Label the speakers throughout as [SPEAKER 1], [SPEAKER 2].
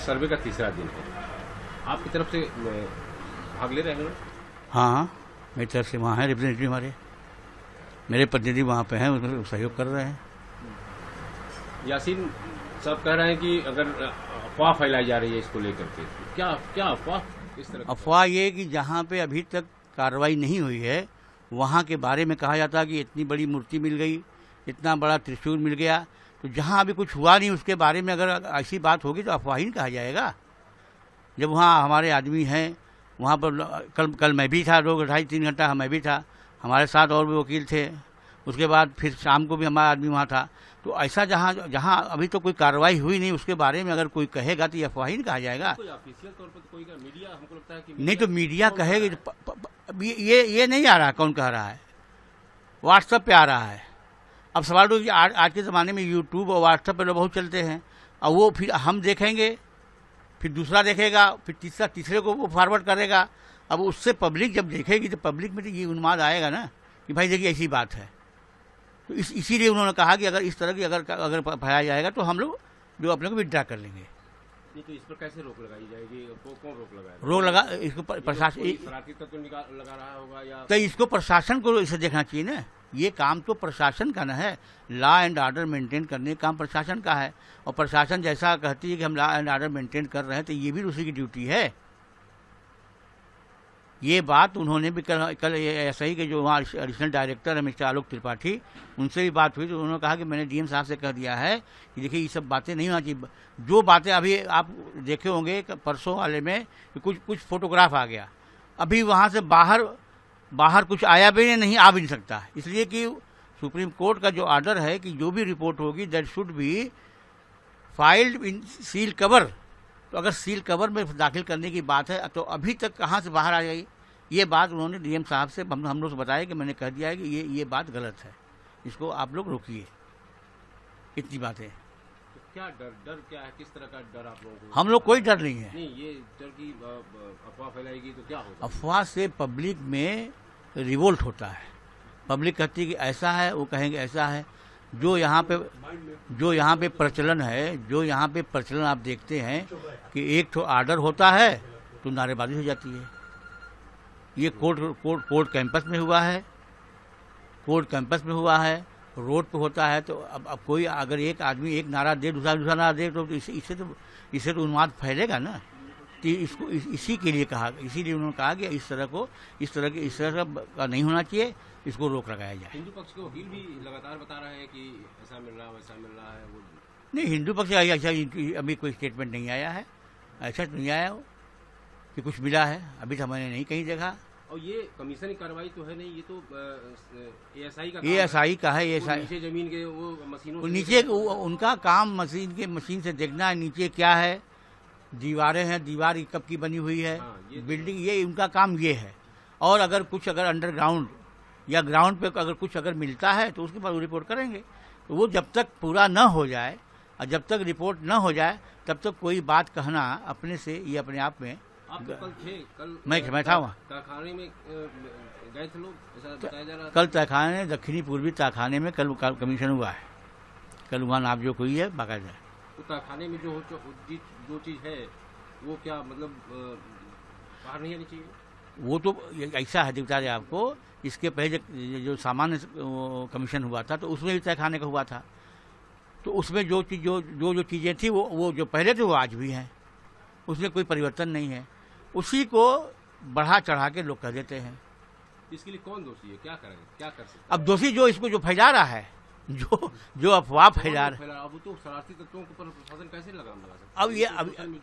[SPEAKER 1] सर्वे का तीसरा दिन है, आपकी तरफ से भाग ले रहे हैं?
[SPEAKER 2] हाँ, मेरी तरफ से वहाँ है रिप्रेजेंटेटिव, हमारे मेरे प्रतिनिधि वहाँ पे हैं, उसमें सहयोग कर रहे हैं।
[SPEAKER 1] यासीन साहब कह रहे हैं कि अगर अफवाह फैलाई जा रही है इसको लेकर के, क्या क्या अफवाह, इस तरह
[SPEAKER 2] अफवाह ये कि जहाँ पे अभी तक कार्रवाई नहीं हुई है वहाँ के बारे में कहा जाता है कि इतनी बड़ी मूर्ति मिल गई, इतना बड़ा त्रिशूल मिल गया, तो जहाँ अभी कुछ हुआ नहीं उसके बारे में अगर ऐसी बात होगी तो अफवाह ही नहीं कहा जाएगा। जब वहाँ हमारे आदमी हैं, वहाँ पर कल मैं भी था, 2-2.5-3 घंटा मैं भी था, हमारे साथ और भी वकील थे, उसके बाद फिर शाम को भी हमारा आदमी वहाँ था। तो ऐसा जहाँ अभी तो कोई कार्रवाई हुई नहीं उसके बारे में अगर कोई कहेगा तो ये अफवाह ही नहीं कहा जाएगा।
[SPEAKER 1] कोई ऑफिशियल तौर पर कोई का मीडिया, हमको लगता है कि
[SPEAKER 2] नहीं तो मीडिया कहेगी तो ये नहीं आ रहा, कौन कह रहा है, व्हाट्सएप पे आ रहा है। अब सवाल तो आज के ज़माने में यूट्यूब और व्हाट्सएप पे लोग बहुत चलते हैं, और वो फिर हम देखेंगे, फिर दूसरा देखेगा, फिर तीसरे को वो फॉरवर्ड करेगा। अब उससे पब्लिक जब देखेगी तो पब्लिक में तो ये उन्माद आएगा ना कि भाई देखिए ऐसी बात है। तो इसीलिए उन्होंने कहा कि अगर इस तरह की अगर फैलाया जाएगा तो हम लोग जो अपने को विड्रा कर लेंगे।
[SPEAKER 1] नहीं तो इस पर कैसे रोक लगाई जाएगी? कौन रोक लगाएगा?
[SPEAKER 2] रोक लगा इसको प्रशासन
[SPEAKER 1] शरारती तत्व लगा रहा होगा या
[SPEAKER 2] तो इसको प्रशासन को इसे देखना चाहिए ना। ये काम तो प्रशासन का ना है, लॉ एंड ऑर्डर मेंटेन करने का काम प्रशासन का है, और प्रशासन जैसा कहती है कि हम लॉ एंड ऑर्डर मेंटेन कर रहे हैं तो ये भी उसी की ड्यूटी है। ये बात उन्होंने भी कल ऐसा ही कि जो वहाँ एडिशनल डायरेक्टर है मिस्टर आलोक त्रिपाठी, उनसे भी बात हुई तो उन्होंने कहा कि मैंने डीएम साहब से कह दिया है कि देखिए ये सब बातें नहीं होना चाहिए। जो बातें अभी आप देखे होंगे परसों वाले में कि कुछ फोटोग्राफ आ गया, अभी वहाँ से बाहर कुछ आया भी नहीं, आ भी नहीं सकता, इसलिए कि सुप्रीम कोर्ट का जो ऑर्डर है कि जो भी रिपोर्ट होगी that should be filed in seal cover. तो अगर सील कवर में दाखिल करने की बात है तो अभी तक कहाँ से बाहर आ जाएगी? ये बात उन्होंने डीएम साहब से हम लोग से बताया कि मैंने कह दिया है कि ये बात गलत है, इसको आप लोग रोकिए। इतनी बातें।
[SPEAKER 1] तो क्या डर क्या है, किस तरह का डर आप लोगों को?
[SPEAKER 2] हम लोग कोई डर नहीं है।
[SPEAKER 1] नहीं, ये डर की अफवाह फैलाएगी तो क्या होगा?
[SPEAKER 2] अफवाह से पब्लिक में रिवोल्ट होता है। पब्लिक कहती है कि ऐसा है, वो कहेंगे ऐसा है। जो यहाँ पे प्रचलन है, जो यहाँ पे प्रचलन आप देखते हैं कि एक तो ऑर्डर होता है तो नारेबाजी हो जाती है। ये कोर्ट कैंपस में हुआ है, रोड पे होता है। तो अब कोई अगर एक आदमी एक नारा दे, दूसरा नारा दे तो इससे तो उन्माद फैलेगा ना। तो इसको इसी के लिए कहा, इसीलिए उन्होंने कहा कि इस तरह का नहीं होना चाहिए, इसको रोक लगाया जाए।
[SPEAKER 1] हिंदू पक्ष के वकील भी लगातार बता रहे हैं कि ऐसा मिल रहा है, वैसा मिल रहा है। वो
[SPEAKER 2] नहीं, हिंदू पक्ष ऐसा अभी कोई स्टेटमेंट नहीं आया है, ऐसा नहीं आया हो कि कुछ मिला है, अभी तो मैंने नहीं कहीं देखा।
[SPEAKER 1] और ये कमीशन की कार्रवाई तो है नहीं, ये तो एएसआई का है। नीचे जमीन के वो मशीनों
[SPEAKER 2] नीचे उनका काम मशीन से देखना है नीचे क्या है, दीवारें हैं, दीवार कब की बनी हुई है, बिल्डिंग, ये उनका काम ये है। और अगर अंडरग्राउंड या ग्राउंड पे कुछ मिलता है तो उसके बाद वो रिपोर्ट करेंगे। तो वो जब तक पूरा न हो जाए और जब तक रिपोर्ट न हो जाए तब तक कोई बात कहना अपने से ये अपने आप में।
[SPEAKER 1] आप तो कल
[SPEAKER 2] मैं था वहाँ
[SPEAKER 1] तहखाने में गए थे लोग, ऐसा बताया जा रहा था।
[SPEAKER 2] कल तहखाने, दक्षिणी पूर्वी तहखाने में कल कमीशन हुआ है, कल वहाँ नापजोख हुई है बाकायदा।
[SPEAKER 1] तो तहखाने में जो चीज़ है वो क्या मतलब बाहर नहीं आनी चाहिए? वो
[SPEAKER 2] तो ऐसा है, बता दें आपको, इसके पहले जो सामान्य कमीशन हुआ था तो उसमें भी तहखाने का हुआ था। तो उसमें जो चीज़ें थी वो जो पहले थे वो आज भी हैं, उसमें कोई परिवर्तन नहीं है। उसी को बढ़ा चढ़ा के लोग कह देते हैं।
[SPEAKER 1] इसके लिए कौन दोषी है, क्या करें, क्या कर सकते?
[SPEAKER 2] अब दोषी जो इसको जो फैला रहा है, जो अफवाह फैला रहा है,
[SPEAKER 1] अब तो शरारती तत्वों के ऊपर प्रशासन कैसे लगाम लगा सकता?
[SPEAKER 2] अब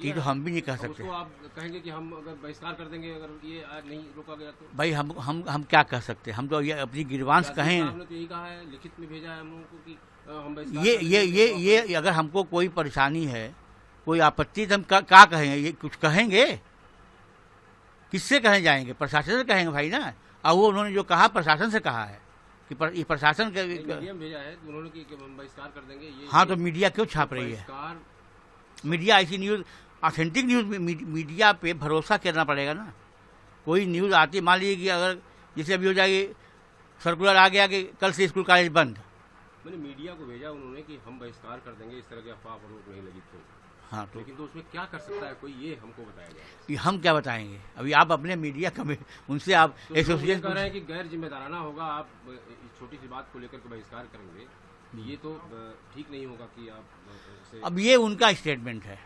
[SPEAKER 2] ये तो हम भी नहीं कह सकते।
[SPEAKER 1] आप कहेंगे कि हम अगर बहिष्कार कर देंगे अगर ये आज नहीं रोका गया तो?
[SPEAKER 2] भाई हम क्या कह सकते हैं? हम तो ये अपनी गिरवांश कहें।
[SPEAKER 1] आपने तो यही कहा है, लिखित में भेजा है हम लोगों को कि हम बहिष्कार।
[SPEAKER 2] ये अगर हमको कोई परेशानी है, कोई आपत्ति तो हम क्या कहेंगे? ये कुछ कहेंगे, किससे कहे जाएंगे? प्रशासन से कहेंगे भाई ना। और वो उन्होंने जो कहा प्रशासन से कहा है कि ये प्रशासन के
[SPEAKER 1] भेजा है तो उन्होंने कि हम बहिष्कार कर देंगे।
[SPEAKER 2] हाँ, तो मीडिया क्यों छाप रही है? मीडिया ऐसी न्यूज़, ऑथेंटिक न्यूज़, मीडिया पे भरोसा करना पड़ेगा ना। कोई न्यूज़ आती, मान लीजिए कि अगर जैसे अभी हो जाएगी, सर्कुलर आ गया कि कल से स्कूल कॉलेज बंद,
[SPEAKER 1] मैंने मीडिया को भेजा उन्होंने कि हम बहिष्कार कर देंगे, इस तरह की अफवाह पर रोक नहीं लगी तो।
[SPEAKER 2] हाँ, तो
[SPEAKER 1] लेकिन तो उसमें क्या कर सकता है कोई, ये हमको बताया जाए।
[SPEAKER 2] कि हम क्या बताएंगे, अभी आप अपने मीडिया कमेटी उनसे आप
[SPEAKER 1] तो लोग ये
[SPEAKER 2] एसोसिएशन
[SPEAKER 1] कह रहे हैं कि गैर जिम्मेदाराना होगा, आप इस छोटी सी बात को लेकर के बहिष्कार करेंगे, ये तो ठीक नहीं होगा कि आप ऐसे।
[SPEAKER 2] अब ये उनका स्टेटमेंट है,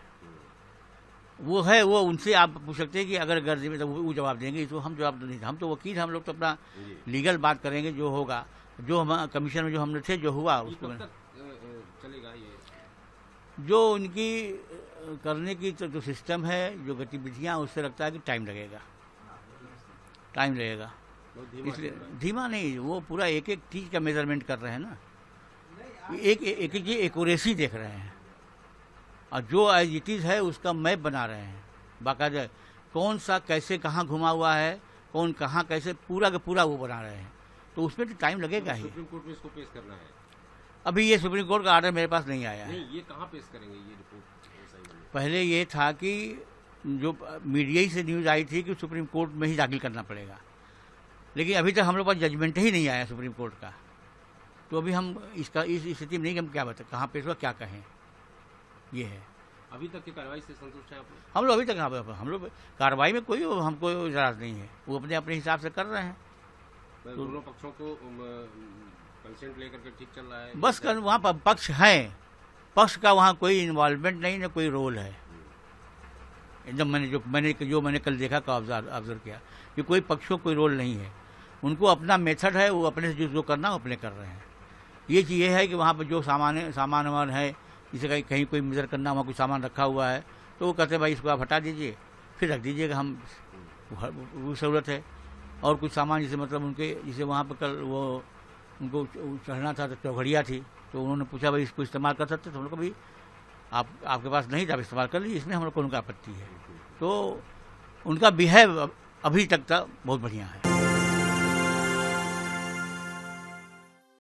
[SPEAKER 2] वो है, वो उनसे आप पूछ सकते हैं कि अगर गैर जिम्मेदार वो जवाब देंगे, तो हम जवाब तो नहीं, हम तो वकील, हम लोग तो अपना लीगल बात करेंगे, जो होगा, जो हम कमीशन में जो हमने थे, जो हुआ
[SPEAKER 1] ये
[SPEAKER 2] उसको
[SPEAKER 1] कब तक चलेगा ये?
[SPEAKER 2] जो उनकी करने की जो सिस्टम है, जो गतिविधियां, उससे लगता है कि टाइम लगेगा।
[SPEAKER 1] बहुत धीमा
[SPEAKER 2] इसलिए
[SPEAKER 1] चल रहा है।
[SPEAKER 2] धीमा नहीं, वो पूरा एक एक चीज का मेजरमेंट कर रहे हैं ना, एक एक चीज एक्यूरेसी देख रहे हैं, और जो एज इट इज है उसका मैप बना रहे हैं बाकायदा, कौन सा कैसे कहाँ घुमा हुआ है, कौन कहाँ कैसे, पूरा का पूरा वो बना रहे हैं, तो उसमें तो टाइम लगेगा ही।
[SPEAKER 1] सुप्रीम कोर्ट में इसको पेश करना है।
[SPEAKER 2] अभी ये सुप्रीम कोर्ट का ऑर्डर मेरे पास नहीं आया है।
[SPEAKER 1] नहीं, ये कहाँ पेश करेंगे ये रिपोर्ट सही में?
[SPEAKER 2] पहले ये था कि जो मीडिया ही से न्यूज़ आई थी कि सुप्रीम कोर्ट में ही दाखिल करना पड़ेगा, लेकिन अभी तक हम लोग पास जजमेंट ही नहीं आया सुप्रीम कोर्ट का, तो अभी हम इसका इस स्थिति में नहीं कि हम क्या बताएं, कहाँ पेश हुआ, क्या कहें, ये है।
[SPEAKER 1] अभी तक की कार्रवाई से संतुष्ट है आप लोग?
[SPEAKER 2] हम लोग अभी तक हम लोग कार्रवाई में कोई हमको इतराज नहीं है, वो अपने अपने हिसाब से कर रहे हैं।
[SPEAKER 1] दोनों पक्षों को कंसेंट लेकर के ठीक चल रहा है?
[SPEAKER 2] बस कर वहाँ पर पक्ष हैं, पक्ष का वहाँ कोई इन्वॉल्वमेंट नहीं, ना कोई रोल है। एकदम मैंने कल देखा का ऑब्जर्व किया कि कोई पक्षों कोई रोल नहीं है, उनको अपना मेथड है, वो अपने से जो करना वो अपने कर रहे हैं। ये चीज़ ये है कि वहाँ पर जो सामान वामान है, जैसे कहीं कोई मेजर करना, वहाँ कोई सामान रखा हुआ है, तो वो कहते हैं भाई इसको आप हटा दीजिए, फिर रख दीजिएगा, हम वो ज़रूरत है। और कुछ सामान जैसे मतलब उनके, जैसे वहाँ पर कल वो उनको चढ़ना था, तो चौघड़िया थी, तो उन्होंने पूछा भाई इसको इस्तेमाल कर सकते, तो हम लोग भाई आपके पास नहीं था, आप इस्तेमाल कर लीजिए, इसमें हम लोग को उनका आपत्ति है। तो उनका बिहेव अभी तक बहुत बढ़िया है।